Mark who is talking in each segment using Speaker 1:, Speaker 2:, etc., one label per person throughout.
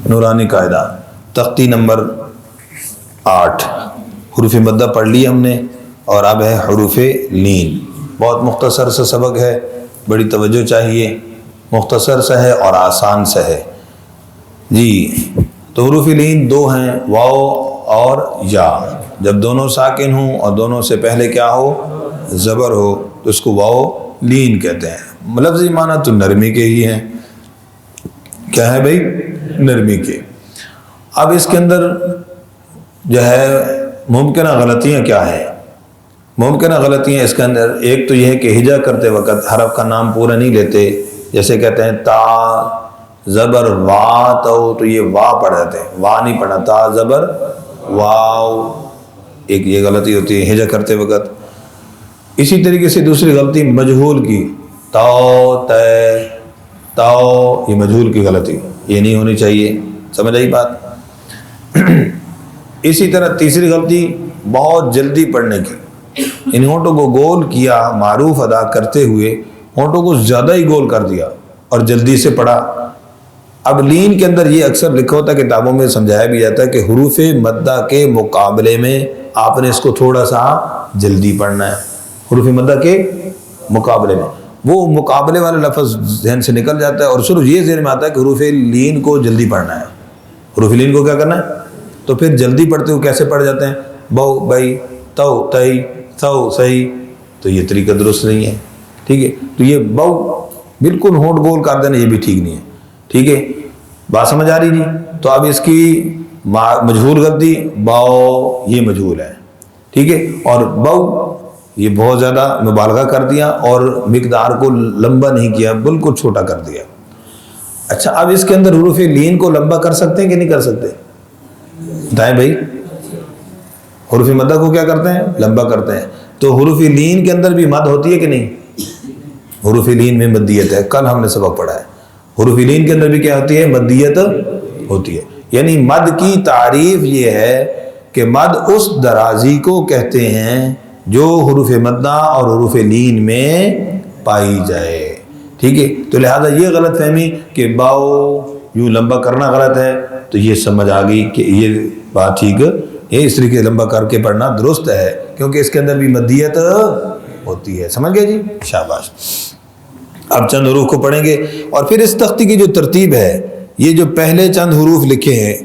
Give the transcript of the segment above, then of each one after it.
Speaker 1: نورانی قاعدہ تختی نمبر 8 حروف مدہ پڑھ لی ہم نے، اور اب ہے حروف لین۔ بہت مختصر سا سبق ہے، بڑی توجہ چاہیے، مختصر سا ہے اور آسان سا ہے جی۔ تو حروف لین دو ہیں، واو اور یا۔ جب دونوں ساکن ہوں اور دونوں سے پہلے کیا ہو، زبر ہو، تو اس کو واو لین کہتے ہیں۔ لفظی معنی تو نرمی کے ہی ہیں، کیا ہے بھائی، نرمی کے۔ اب اس کے اندر جو ہے ممکنہ غلطیاں کیا ہیں؟ ممکنہ غلطیاں اس کے اندر ایک تو یہ ہے کہ ہجا کرتے وقت حرف کا نام پورا نہیں لیتے، جیسے کہتے ہیں تا زبر وا تو یہ وا پڑھ جاتے ہیں، وا نہیں پڑھنا، تا زبر واو، ایک یہ غلطی ہوتی ہے ہجا کرتے وقت۔ اسی طریقے سے دوسری غلطی مجہول کی، تو تے تو، یہ مجہول کی غلطی، یہ نہیں ہونی چاہیے، سمجھ آئی بات؟ اسی طرح تیسری غلطی بہت جلدی پڑھنے کی، ان ہونٹوں کو گول کیا معروف ادا کرتے ہوئے ہونٹوں کو زیادہ ہی گول کر دیا اور جلدی سے پڑھا۔ اب لین کے اندر یہ اکثر لکھا ہوتا ہے، کتابوں میں سمجھایا بھی جاتا ہے کہ حروف مدہ کے مقابلے میں آپ نے اس کو تھوڑا سا جلدی پڑھنا ہے، حروف مدہ کے مقابلے میں۔ وہ مقابلے والا لفظ ذہن سے نکل جاتا ہے اور صرف یہ ذہن میں آتا ہے کہ حروف لین کو جلدی پڑھنا ہے۔ حروف لین کو کیا کرنا ہے؟ تو پھر جلدی پڑھتے ہوئے کیسے پڑھ جاتے ہیں؟ بو بئی، تو تئی، تو صحیح، تو یہ طریقہ درست نہیں ہے، ٹھیک ہے؟ تو یہ بو بالکل ہونٹ گول کر دینا، یہ بھی ٹھیک نہیں ہے، ٹھیک ہے؟ بات سمجھ آ رہی جی؟ تو اب اس کی مجہول غلطی، باؤ یہ مجہول ہے، ٹھیک ہے؟ اور بو یہ بہت زیادہ مبالغہ کر دیا اور مقدار کو لمبا نہیں کیا، بالکل چھوٹا کر دیا۔ اچھا، اب اس کے اندر حروف لین کو لمبا کر سکتے ہیں کہ نہیں کر سکتے؟ بتائیں بھائی، حروف مدہ کو کیا کرتے ہیں؟ لمبا کرتے ہیں۔ تو حروف لین کے اندر بھی مد ہوتی ہے کہ نہیں؟ حروف لین میں مدیت ہے، کل ہم نے سبق پڑھا ہے۔ حروف لین کے اندر بھی کیا ہوتی ہے؟ مدیت ہوتی ہے۔ یعنی مد کی تعریف یہ ہے کہ مد اس درازی کو کہتے ہیں جو حروف مدہ اور حروف لین میں پائی جائے، ٹھیک ہے؟ تو لہذا یہ غلط فہمی کہ باؤ یوں لمبا کرنا غلط ہے، تو یہ سمجھ آ گئی کہ یہ بات ٹھیک ہے، یہ اس طریقے لمبا کر کے پڑھنا درست ہے، کیونکہ اس کے اندر بھی مدیت ہوتی ہے۔ سمجھ گئے جی؟ شاباش۔ اب چند حروف کو پڑھیں گے، اور پھر اس تختی کی جو ترتیب ہے، یہ جو پہلے چند حروف لکھے ہیں،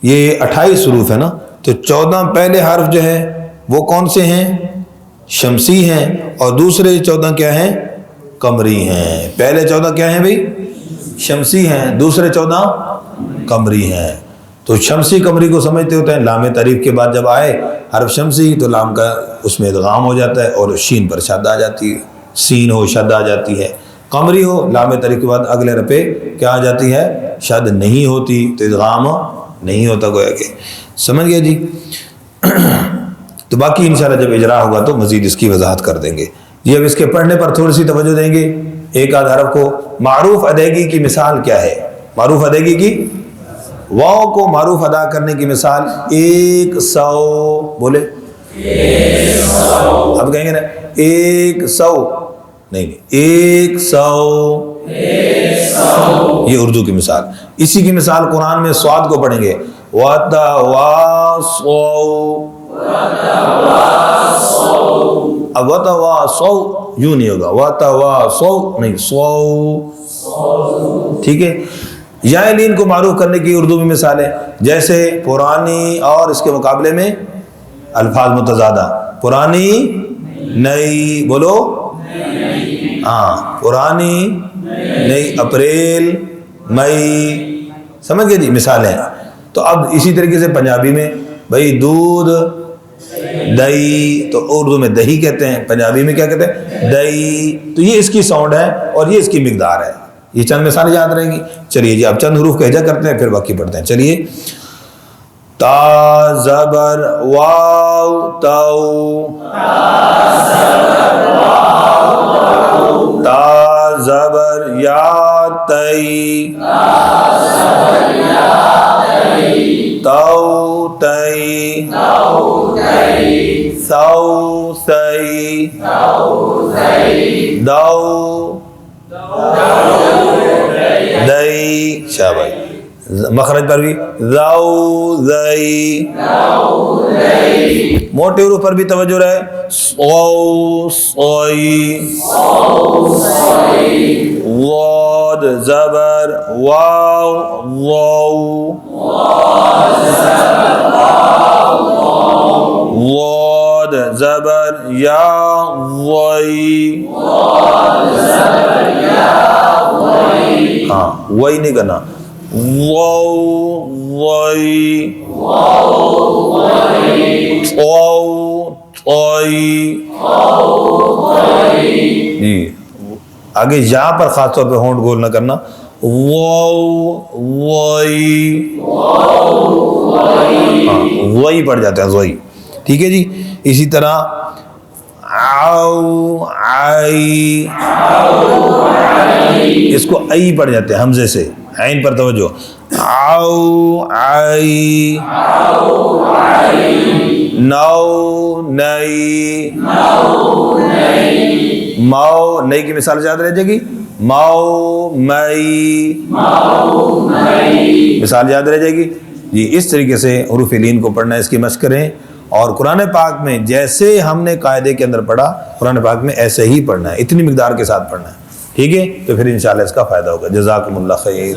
Speaker 1: یہ 28 حروف ہے نا، تو 14 پہلے حرف جو ہیں وہ کون سے ہیں؟ شمسی ہیں، اور دوسرے 14 کیا ہیں؟ قمری ہیں۔ پہلے 14 کیا ہیں بھائی؟ شمسی ہیں، دوسرے 14 قمری ہیں۔ تو شمسی قمری کو سمجھتے ہوتے ہیں، لام تعریف کے بعد جب آئے حرف شمسی تو لام کا اس میں ادغام ہو جاتا ہے اور شین پر شد آ جاتی ہے، سین ہو شد آ جاتی ہے۔ قمری ہو، لام تعریف کے بعد اگلے رپے کیا آ جاتی ہے؟ شد نہیں ہوتی، تو ادغام نہیں ہوتا گویا کہ۔ سمجھ گئے جی؟ تو باقی انشاءاللہ جب اجرا ہوگا تو مزید اس کی وضاحت کر دیں گے جی۔ اب اس کے پڑھنے پر تھوڑی سی توجہ دیں گے، ایک آدھ حرف کو۔ معروف ادائیگی کی مثال کیا ہے؟ معروف ادائیگی کی، واو کو معروف ادا کرنے کی مثال 100، بولے 100۔ اب کہیں گے نا 100، نہیں 100، یہ اردو کی مثال۔ اسی کی مثال قرآن میں سواد کو پڑھیں گے، اب وتواصوا یوں نہیں ہوگا، وتواصوا نہیں، سو، ٹھیک ہے؟ یا لین کو معروف کرنے کی اردو میں مثالیں، جیسے پرانی اور اس کے مقابلے میں الفاظ متضادہ، پرانی نئی، بولو ہاں، پرانی نئی، اپریل مئی، سمجھ گئے جی؟ مثالیں۔ تو اب اسی طریقے سے پنجابی میں بھائی دودھ دہی، تو اردو میں دہی کہتے ہیں، پنجابی میں کیا کہتے ہیں؟ دہی۔ تو یہ اس کی ساؤنڈ ہے اور یہ اس کی مقدار ہے۔ یہ چند مثالیں یاد رہیں گی۔ چلیے جی، اب چند حروف کا ہجا کرتے ہیں، پھر باقی پڑھتے ہیں۔ چلیے، تا زبر واو تو، تا زبر یا تی، تو تی، سو سی، دو دئی، شاباش۔ مخرج پر بھی ذو ذی، موٹے حروف پر بھی توجہ رہے، صو صوی، ضاد زبر واو واو، ضاد زبر یا وی، ہاں وہی نہیں کرنا، واو وی، واو طوی، جی آگے یہاں پر خاص طور پہ ہونٹ گول نہ کرنا، واو وی، ہاں وہی پڑھ جاتے ہیں وہی، ٹھیک ہے جی. اسی طرح آؤ آئی، اس کو ای پڑھ جاتے ہیں حمزے سے، عین پر توجہ، آؤ آئی، نو نئی، ماؤ نئی کی مثال یاد رہ جائے گی، ماؤ مئی، مثال یاد رہ جائے گی جی. اس طریقے سے حروف لین کو پڑھنا ہے، اس کی مشق کریں، اور قرآن پاک میں جیسے ہم نے قاعدے کے اندر پڑھا قرآن پاک میں ایسے ہی پڑھنا ہے، اتنی مقدار کے ساتھ پڑھنا ہے، ٹھیک ہے. تو پھر انشاءاللہ اس کا فائدہ ہوگا. جزاکم اللہ خیر.